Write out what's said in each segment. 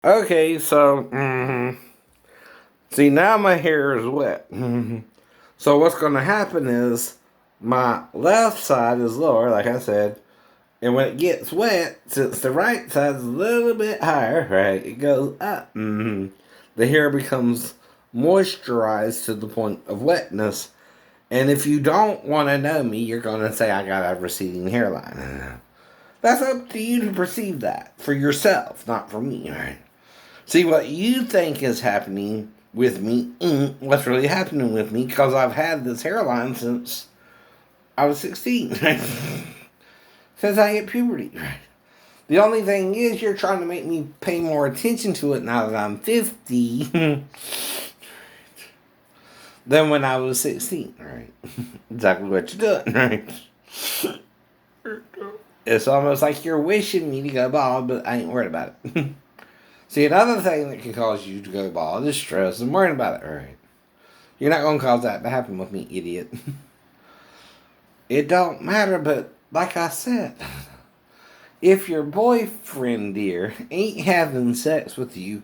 Okay, so see now my hair is wet. So what's going to happen is my left side is lower, like I said, and when it gets wet, since the right side is a little bit higher, right, it goes up. The hair becomes moisturized to the point of wetness. And if you don't want to know me, you're going to say I got a receding hairline. That's up to you to perceive that for yourself, not for me, right? See, what you think is happening with me, what's really happening with me, because I've had this hairline since I was 16, right? Since I hit puberty, right? The only thing is, you're trying to make me pay more attention to it now that I'm 50 than when I was 16, right? Exactly what you're doing, right? It's almost like you're wishing me to go bald, but I ain't worried about it. See, another thing that can cause you to go bald is stress and worrying about it, right? You're not going to cause that to happen with me, idiot. It don't matter, but like I said, if your boyfriend, dear, ain't having sex with you,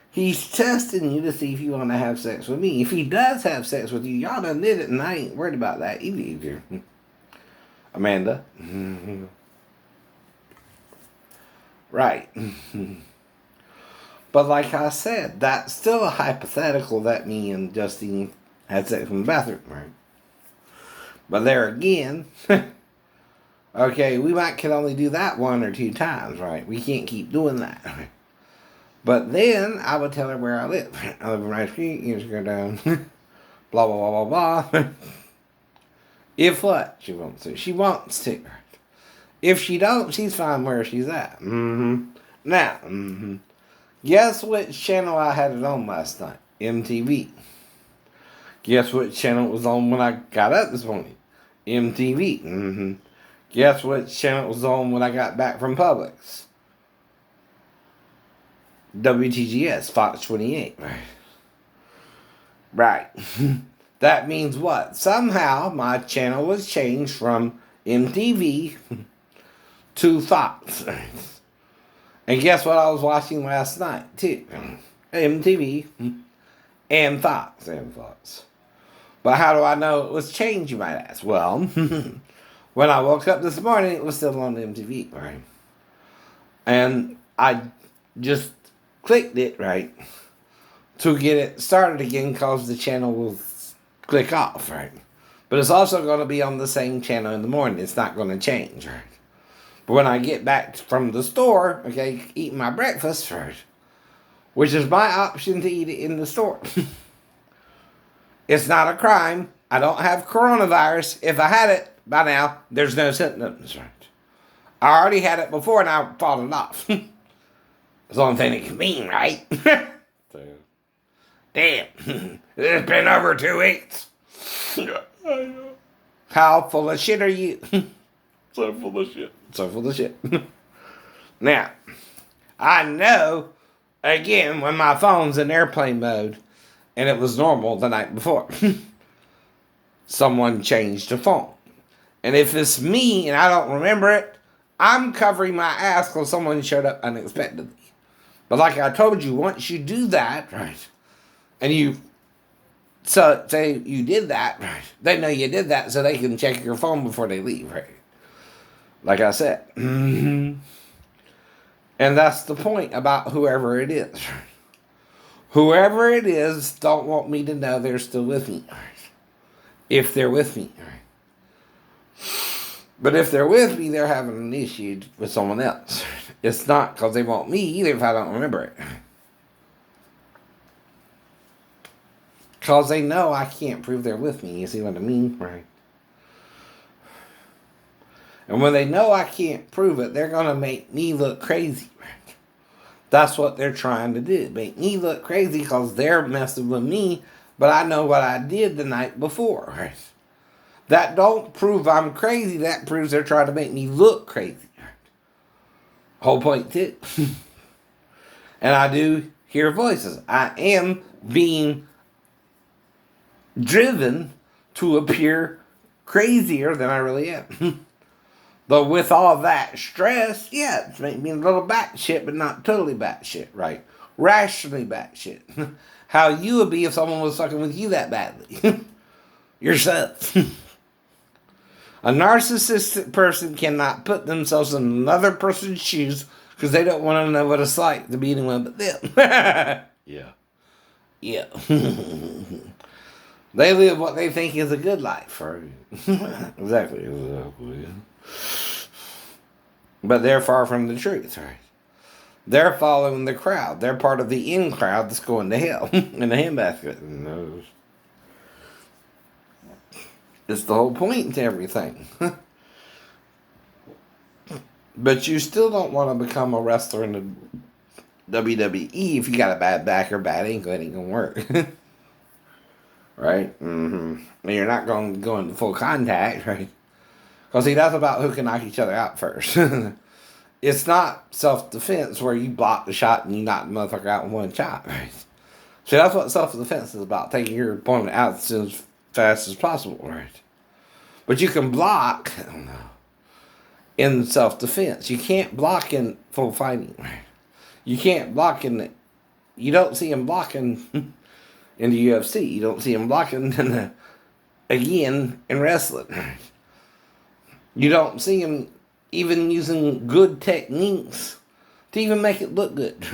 he's testing you to see if you want to have sex with me. If he does have sex with you, y'all done did it, and I ain't worried about that either. Amanda. Right. But like I said, that's still a hypothetical that me and Justine had sex in the bathroom, right? But there again, okay, we might can only do that one or two times, right? We can't keep doing that. Right? But then I would tell her where I live. I live in Rice Creek, you just go down, blah, blah, blah, blah, blah. If what? She wants to. She wants to. If she don't, she's fine where she's at. Now, guess which channel I had it on last night? MTV. Guess which channel it was on when I got up this morning? MTV. Guess which channel it was on when I got back from Publix? WTGS, Fox 28. Right. That means what? Somehow my channel was changed from MTV to Fox. And guess what I was watching last night, too? MTV and Fox. But how do I know it was changed, you might ask? Well, when I woke up this morning, it was still on MTV, right? And I just clicked it, right, to get it started again because the channel will click off, right? But it's also going to be on the same channel in the morning. It's not going to change, right? But when I get back from the store, okay, eating my breakfast first, which is my option to eat it in the store. It's not a crime. I don't have coronavirus. If I had it by now, there's no symptoms, right? I already had it before and I fought it off. It's the only thing it can mean, right? So, damn. It's been over 2 weeks. How full of shit are you? So full of shit. So full of shit. Now, I know, again, when my phone's in airplane mode, and it was normal the night before, someone changed the phone. And if it's me and I don't remember it, I'm covering my ass because someone showed up unexpectedly. But like I told you, once you do that, right, and you say you did that, right, they know you did that so they can check your phone before they leave, right? Like I said. And that's the point about whoever it is. Whoever it is don't want me to know they're still with me. If they're with me. But if they're with me, they're having an issue with someone else. It's not because they want me either if I don't remember it. Because they know I can't prove they're with me. You see what I mean? Right. And when they know I can't prove it, they're going to make me look crazy. Right? That's what they're trying to do. Make me look crazy because they're messing with me. But I know what I did the night before. Right? That don't prove I'm crazy. That proves they're trying to make me look crazy. Whole point too. And I do hear voices. I am being driven to appear crazier than I really am. Though with all that stress, yeah, it's making me a little batshit, but not totally batshit, right? rationally batshit. How you would be if someone was fucking with you that badly. Yourself. A narcissistic person cannot put themselves in another person's shoes because they don't want to know what it's like to be anyone but them. Yeah. Yeah. They live what they think is a good life. Right. Exactly. Exactly. But they're far from the truth, right? They're following the crowd. They're part of the in crowd that's going to hell in the handbasket. No. It's the whole point to everything. But you still don't want to become a wrestler in the WWE if you got a bad back or bad ankle. It ain't going to work. Right? Mm-hmm. And you're not going to go into full contact, right? Because see, that's about who can knock each other out first. It's not self-defense where you block the shot and you knock the motherfucker out in one shot, right? So that's what self-defense is about, taking your opponent out as fast as possible, right? But you can block, I don't know, in self-defense. You can't block in full fighting, right? You can't block in, you don't see him blocking in the UFC. You don't see him blocking again in wrestling. You don't see him even using good techniques to even make it look good.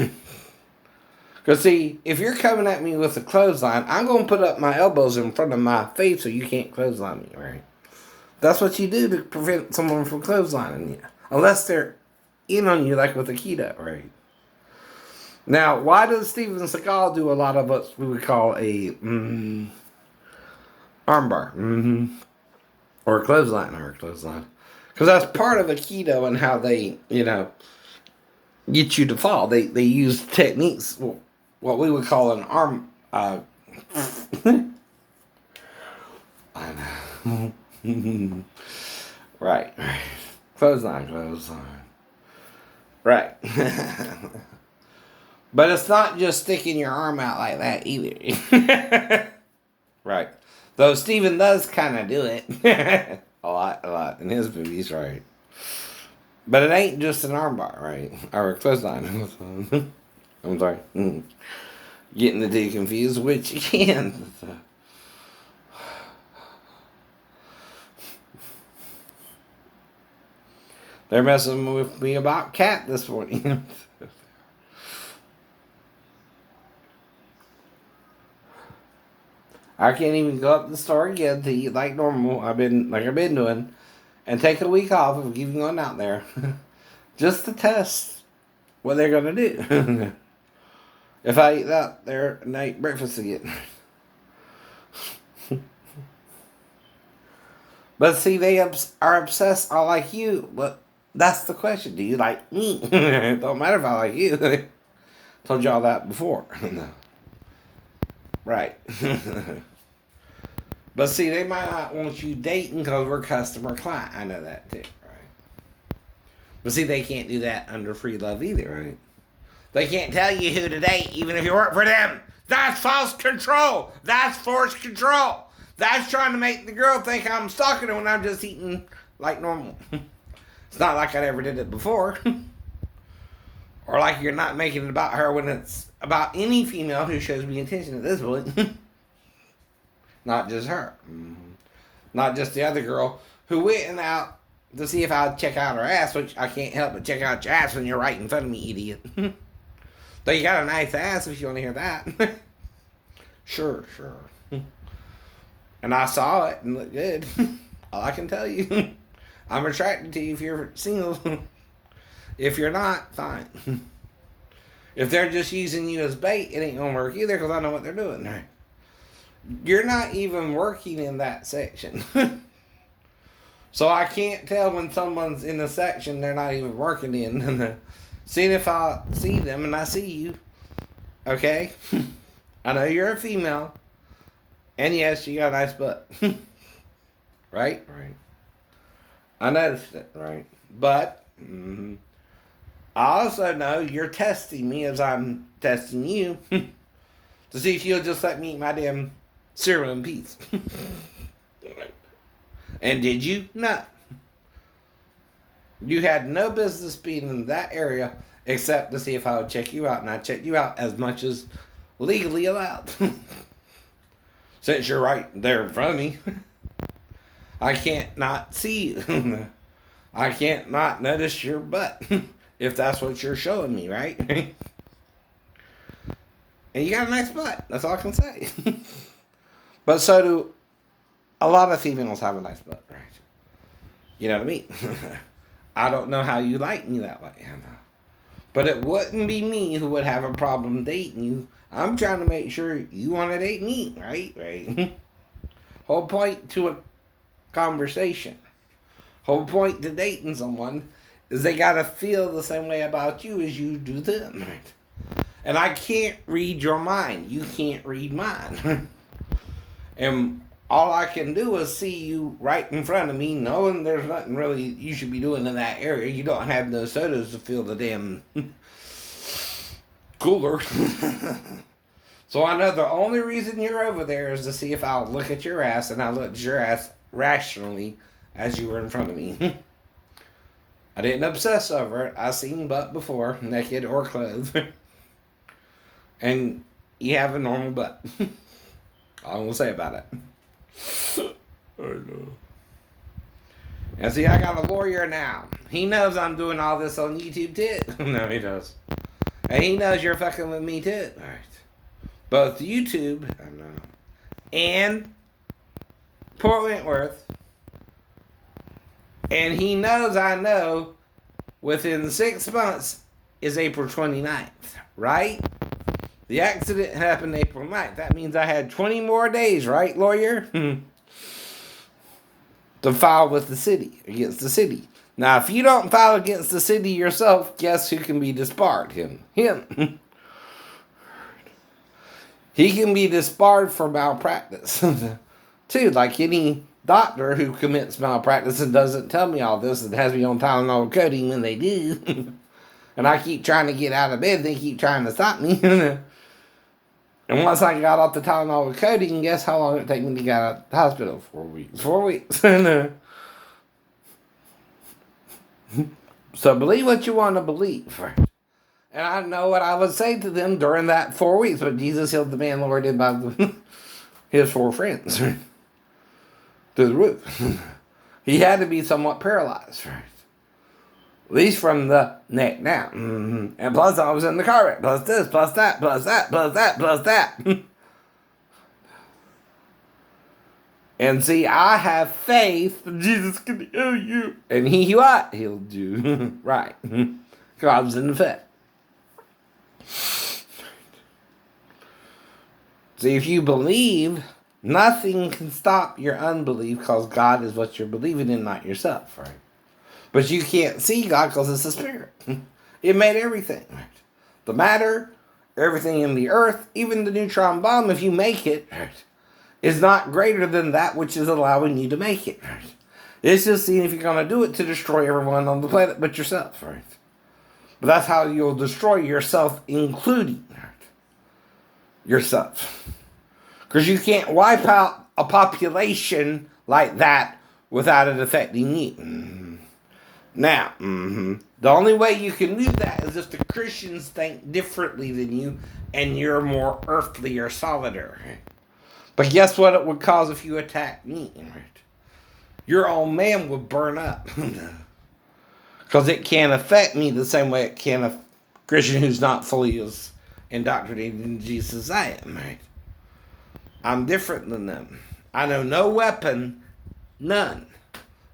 Because see, if you're coming at me with a clothesline, I'm going to put up my elbows in front of my face so you can't clothesline me, right? That's what you do to prevent someone from clotheslining you. Unless they're in on you like with a keto, right? Now, why does Steven Seagal do a lot of what we would call a armbar? Mm-hmm. Or a clothesline. Because that's part of Aikido and how they, get you to fall. They use techniques, what we would call an arm. I know. Right. Clothesline. Right. But it's not just sticking your arm out like that either. Right. Though Steven does kind of do it. A lot in his movies, right? But it ain't just an armbar, right? Or a clothesline. I'm sorry. Getting the two confused, which you can. They're messing with me about Cat this morning. I can't even go up to the store again to eat like normal. I've been doing, and take a week off of even going out there, just to test what they're gonna do. If I eat that there and I eat breakfast again. But see, they are obsessed. I like you, but that's the question. Do you like me? It don't matter if I like you. Told y'all that before. Right. But see, they might not want you dating because we're customer client. I know that too, right? But see, they can't do that under free love either, right? They can't tell you who to date even if you work for them. That's false control. That's forced control. That's trying to make the girl think I'm stalking her when I'm just eating like normal. It's not like I ever did it before. Or like you're not making it about her when it's about any female who shows me attention at this point. Not just her. Not just the other girl who went out to see if I'd check out her ass, which I can't help but check out your ass when you're right in front of me, idiot. Though you got a nice ass if you want to hear that. Sure. And I saw it and looked good. All I can tell you. I'm attracted to you if you're single. If you're not, fine. If they're just using you as bait, it ain't gonna work either because I know what they're doing. Right? You're not even working in that section. So I can't tell when someone's in a section they're not even working in. Seeing if I see them and I see you. Okay? I know you're a female. And yes, you got a nice butt. Right? I noticed it, right? But I also know you're testing me as I'm testing you to see if you'll just let me eat my damn cereal in peace. And did you? No. You had no business being in that area except to see if I would check you out, and I check you out as much as legally allowed. Since you're right there in front of me, I can't not see you. I can't not notice your butt if that's what you're showing me, right? And you got a nice butt. That's all I can say. But so do a lot of females have a nice butt, right? You know what I mean? I don't know how you like me that way. But it wouldn't be me who would have a problem dating you. I'm trying to make sure you want to date me, right? Right. Whole point to a conversation. Whole point to dating someone is they gotta feel the same way about you as you do them, right? And I can't read your mind. You can't read mine. And all I can do is see you right in front of me, knowing there's nothing really you should be doing in that area. You don't have no sodas to fill the damn cooler. So I know the only reason you're over there is to see if I'll look at your ass, and I looked at your ass rationally as you were in front of me. I didn't obsess over it. I seen butt before, naked or clothed. And you have a normal butt. All I'm gonna say about it. I know. And see, I got a lawyer now. He knows I'm doing all this on YouTube too. No, he does. And he knows you're fucking with me too. Alright. Both YouTube, I know, and Port Wentworth. And he knows I know within 6 months is April 29th, right? The accident happened April 9th. That means I had 20 more days, right, lawyer? To file with the city, against the city. Now, if you don't file against the city yourself, guess who can be disbarred? Him. He can be disbarred for malpractice. Too, like any doctor who commits malpractice and doesn't tell me all this and has me on Tylenol codeine when they do. And I keep trying to get out of bed, they keep trying to stop me. And once I got off the Tylenol with codeine, guess how long it took me to get out of the hospital? 4 weeks. 4 weeks. So believe what you want to believe. And I know what I would say to them during that 4 weeks, but Jesus healed the man Lord did by his 4 friends. Through the roof. He had to be somewhat paralyzed. Right? At least from the neck down. And plus I was in the car wreck. Plus this, plus that, plus that, plus that, plus that. And see, I have faith that Jesus can heal you. And he what? Healed you. Right. Because I was in the faith. See, if you believe, nothing can stop your unbelief because God is what you're believing in, not yourself, right? But you can't see God because it's a spirit. It made everything, right? The matter, everything in the earth, even the neutron bomb, if you make it, right, is not greater than that which is allowing you to make it, right? It's just seeing if you're going to do it to destroy everyone on the planet but yourself, right? But that's how you'll destroy yourself, including, right, yourself. Because you can't wipe out a population like that without it affecting you. Now, the only way you can do that is if the Christians think differently than you and you're more earthly or solider. But guess what it would cause if you attacked me? Your own man would burn up. Because it can't affect me the same way it can a Christian who's not fully as indoctrinated in Jesus as I am. Right? I'm different than them. I know no weapon, none,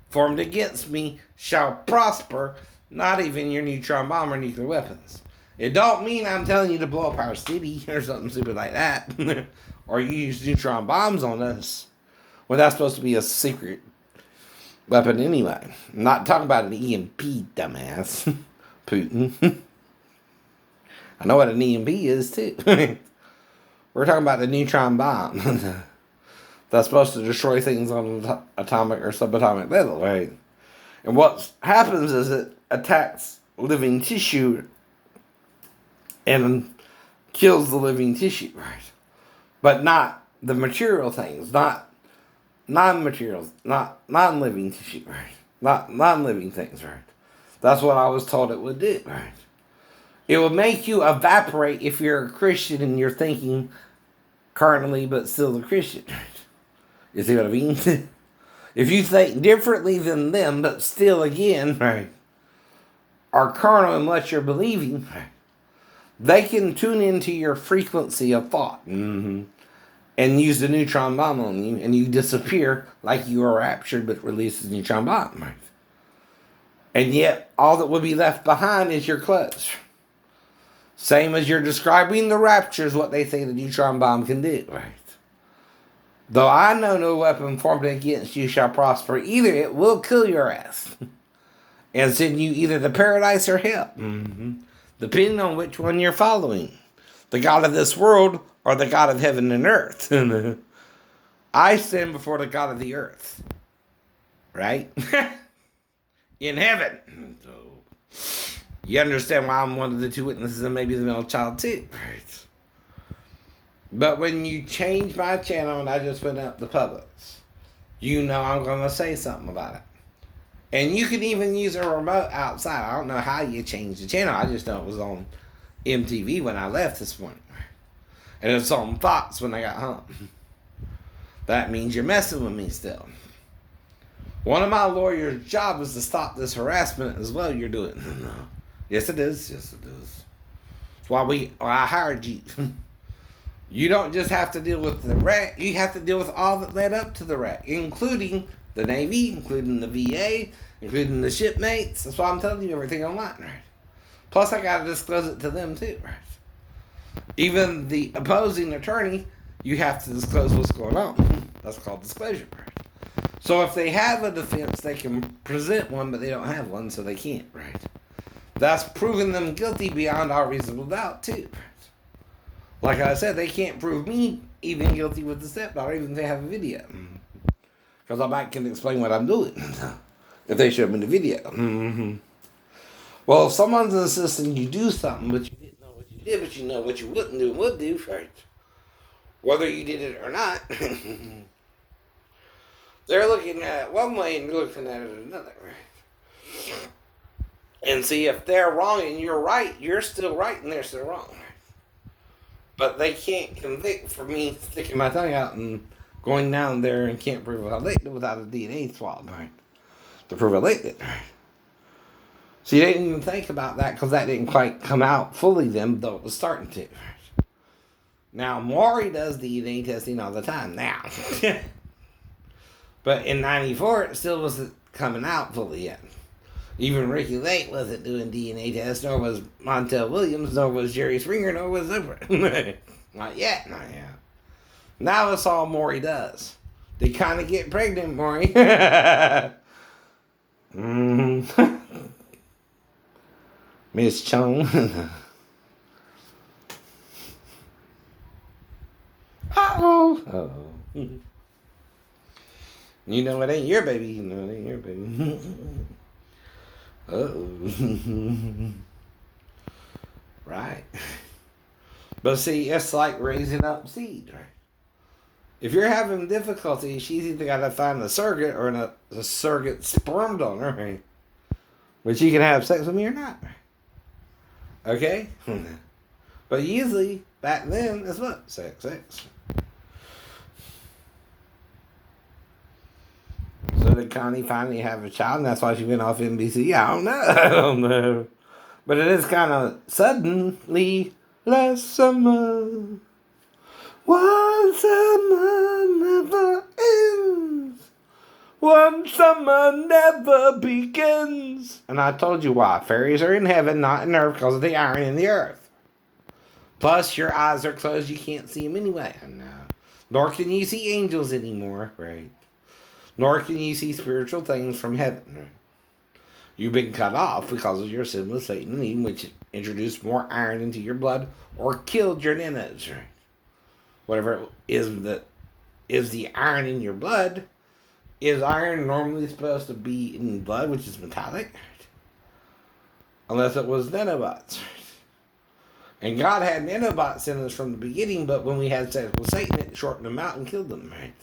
formed against me shall prosper, not even your neutron bomb or nuclear weapons. It don't mean I'm telling you to blow up our city or something stupid like that. Or you use neutron bombs on us. Well, that's supposed to be a secret weapon anyway. I'm not talking about an EMP, dumbass. Putin. I know what an EMP is, too. We're talking about the neutron bomb. That's supposed to destroy things on an atomic or subatomic level, right? And what happens is it attacks living tissue and kills the living tissue, right? But not the material things, not non-materials, not non-living tissue, right? Not non-living things, right? That's what I was told it would do, right? It will make you evaporate if you're a Christian and you're thinking carnally but still a Christian. You see what I mean? If you think differently than them but still again, right, are carnal in what you're believing, they can tune into your frequency of thought. Mm-hmm. And use the neutron bomb on you, and you disappear like you are raptured, but releases the neutron bomb. Right? And yet, all that will be left behind is your clothes. Same as you're describing the rapture is what they say the neutron bomb can do. Right? Though I know no weapon formed against you shall prosper, either it will kill your ass and send you either to paradise or hell, depending on which one you're following. The God of this world or the God of heaven and earth. I stand before the God of the earth. Right? In heaven. So, you understand why I'm one of the two witnesses and maybe the male child too. Right? But when you change my channel and I just went up the Publix, you know I'm going to say something about it. And you can even use a remote outside. I don't know how you changed the channel. I just know it was on MTV when I left this morning. And it's on Fox when I got home. That means you're messing with me still. One of my lawyer's jobs is to stop this harassment as well you're doing. No. Yes, it is. Yes, it is. That's why I hired you. You don't just have to deal with the wreck. You have to deal with all that led up to the wreck, including the Navy, including the VA, including the shipmates. That's why I'm telling you everything online, right? Plus, I got to disclose it to them, too, right? Even the opposing attorney, you have to disclose what's going on. That's called disclosure, right? So if they have a defense, they can present one, but they don't have one, so they can't, right? That's proving them guilty beyond all reasonable doubt, too. Like I said, they can't prove me even guilty with the stepdaughter, even if they have a video. Because I can explain what I'm doing if they show me the video. Mm-hmm. Well, if someone's insisting you do something, but you didn't know what you did, but you know what you wouldn't do and would do, right? Whether you did it or not, they're looking at it one way and you're looking at it another, right? And see, if they're wrong and you're right, you're still right and they're still wrong. Right? But they can't convict for me sticking my tongue out and going down there and can't prove how they did without a DNA swab, right? To prove it they did, right? See, they didn't even think about that because that didn't quite come out fully then, though it was starting to. Now, Maury does DNA testing all the time now. But in 94, it still wasn't coming out fully yet. Even Ricky Lake wasn't doing DNA tests, nor was Montel Williams, nor was Jerry Springer, nor was Oprah. Not yet, not yet. Now it's all Maury does. They kind of get pregnant, Maury. Miss Chung. Uh-oh. You know it ain't your baby. You know it ain't your baby. Uh-oh. Right. But see, it's like raising up seed, right? If you're having difficulty, she's either got to find a surrogate or a surrogate sperm donor, right? But she can have sex with me or not. Okay? But usually, back then, it's what? Sex. So did Connie finally have a child, and that's why she went off NBC? I don't know. But it is kind of suddenly last summer. One summer never ends. One summer never begins. And I told you why. Fairies are in heaven, not in earth, because of the iron in the earth. Plus, your eyes are closed. You can't see them anyway. No. Nor can you see angels anymore, right? Nor can you see spiritual things from heaven. Right? You've been cut off because of your sin with Satan and Eve, which introduced more iron into your blood or killed your nenes, right? Whatever it is that is the iron in your blood. Is iron normally supposed to be in blood, which is metallic? Unless it was nanobots. And God had nanobots in us from the beginning, but when we had sex with Satan, it shortened them out and killed them, right?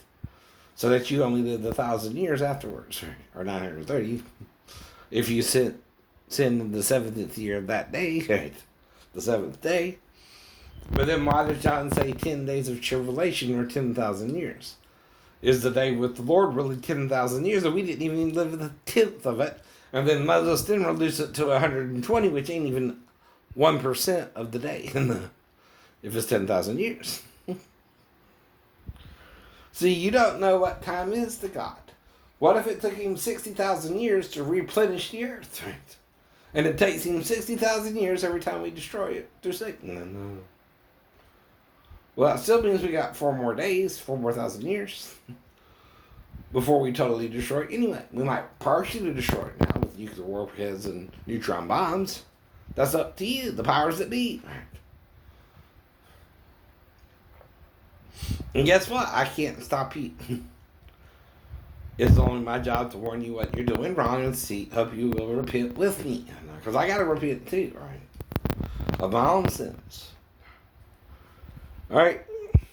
So that you only lived 1,000 years afterwards, right? Or 930. If you sinned in the 70th year of that day, right? the seventh day. But then why did John say 10 days of tribulation or 10,000 years? Is the day with the Lord really 10,000 years? And we didn't even live the 10th of it. And then Moses then reduced it to 120, which ain't even 1% of the day if it's 10,000 years. See, you don't know what time is to God. What if it took him 60,000 years to replenish the earth, right? And it takes him 60,000 years every time we destroy it through Satan? No. Well, that still means we got 4 more days, 4 more thousand years before we totally destroy it. Anyway, we might partially destroy it now with nuclear warheads and neutron bombs. That's up to you, the powers that be. And guess what? I can't stop you. It's only my job to warn you what you're doing wrong and hope you will repent with me. Because I got to repent too, right? Of my own sins. Alright,